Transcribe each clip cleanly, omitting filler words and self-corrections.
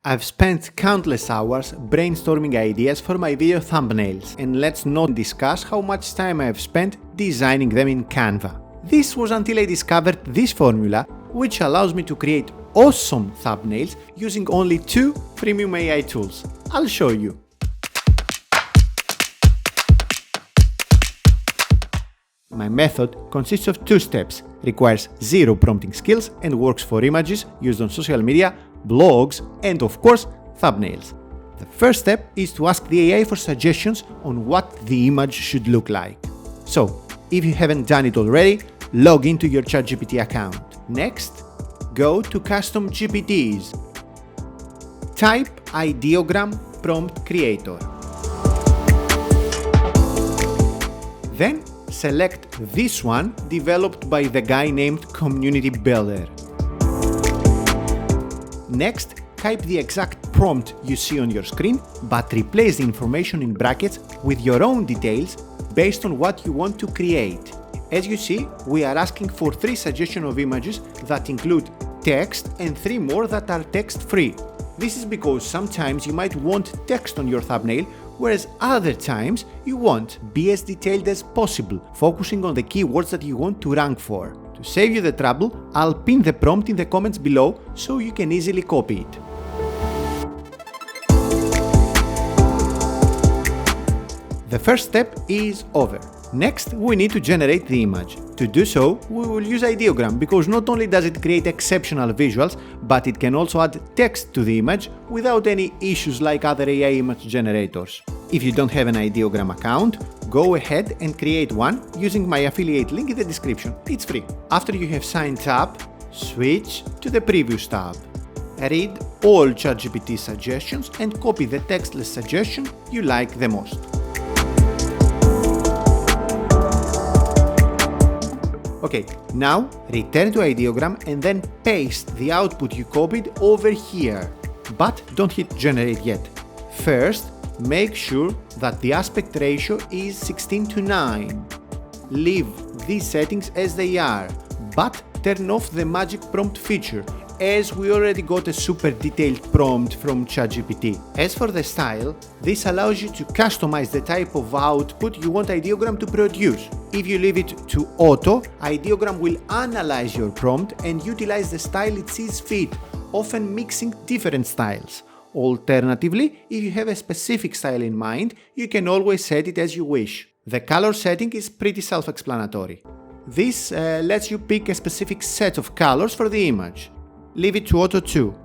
I've spent countless hours brainstorming ideas for my video thumbnails, and let's not discuss how much time I have spent designing them in Canva. This was until I discovered this formula, which allows me to create awesome thumbnails using only 2 premium AI tools. I'll show you. My method consists of 2 steps, requires 0 prompting skills and works for images used on social media, blogs, and of course, thumbnails. The first step is to ask the AI for suggestions on what the image should look like. So, if you haven't done it already, log into your ChatGPT account. Next, go to Custom GPTs. Type Ideogram Prompt Creator. Then, select this one developed by the guy named Community Builder. Next, type the exact prompt you see on your screen, but replace the information in brackets with your own details based on what you want to create. As you see, we are asking for 3 suggestions of images that include text and 3 more that are text-free. This is because sometimes you might want text on your thumbnail, whereas other times you want be as detailed as possible, focusing on the keywords that you want to rank for. To save you the trouble, I'll pin the prompt in the comments below so you can easily copy it. The first step is over. Next, we need to generate the image. To do so, we will use Ideogram because not only does it create exceptional visuals, but it can also add text to the image without any issues like other AI image generators. If you don't have an Ideogram account, go ahead and create one using my affiliate link in the description. It's free. After you have signed up, switch to the Previews tab. Read all ChatGPT suggestions and copy the textless suggestion you like the most. Okay, now return to Ideogram and then paste the output you copied over here. But don't hit generate yet. First, make sure that the aspect ratio is 16:9. Leave these settings as they are, but turn off the magic prompt feature, as we already got a super detailed prompt from ChatGPT. As for the style, this allows you to customize the type of output you want Ideogram to produce. If you leave it to auto, Ideogram will analyze your prompt and utilize the style it sees fit, often mixing different styles. Alternatively, if you have a specific style in mind, you can always set it as you wish. The color setting is pretty self-explanatory. This lets you pick a specific set of colors for the image. Leave it to auto too.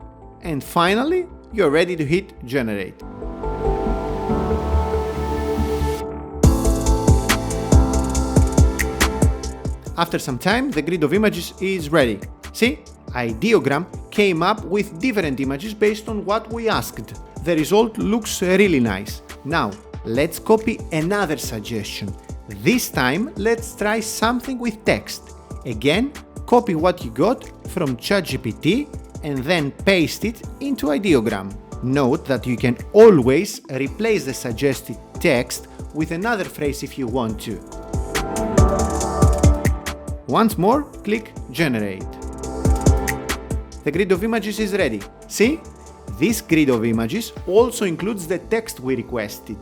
And finally, you're ready to hit generate. After some time, the grid of images is ready. See? Ideogram came up with different images based on what we asked. The result looks really nice. Now, let's copy another suggestion. This time, let's try something with text. Again, copy what you got from ChatGPT and then paste it into Ideogram. Note that you can always replace the suggested text with another phrase if you want to. Once more, click Generate. The grid of images is ready. See? This grid of images also includes the text we requested.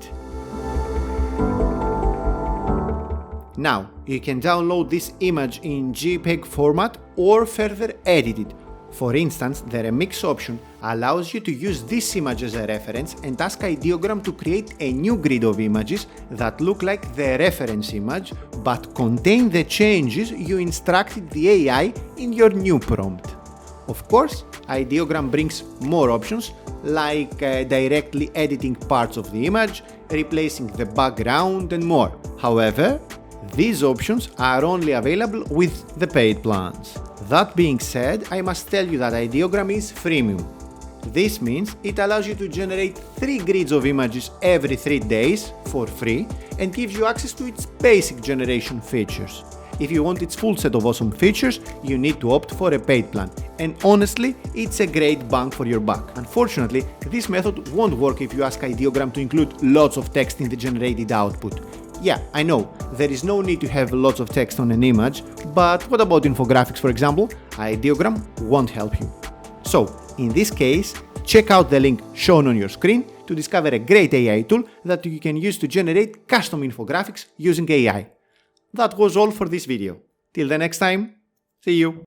Now, you can download this image in JPEG format or further edit it. For instance, the remix option allows you to use this image as a reference and ask Ideogram to create a new grid of images that look like the reference image but contain the changes you instructed the AI in your new prompt. Of course, Ideogram brings more options like directly editing parts of the image, replacing the background and more. However, these options are only available with the paid plans. That being said, I must tell you that Ideogram is freemium. This means it allows you to generate 3 grids of images every 3 days for free and gives you access to its basic generation features. If you want its full set of awesome features, you need to opt for a paid plan. And honestly, it's a great bang for your buck. Unfortunately, this method won't work if you ask Ideogram to include lots of text in the generated output. Yeah, I know, there is no need to have lots of text on an image, but what about infographics, for example? Ideogram won't help you. So, in this case, check out the link shown on your screen to discover a great AI tool that you can use to generate custom infographics using AI. That was all for this video. Till the next time, see you!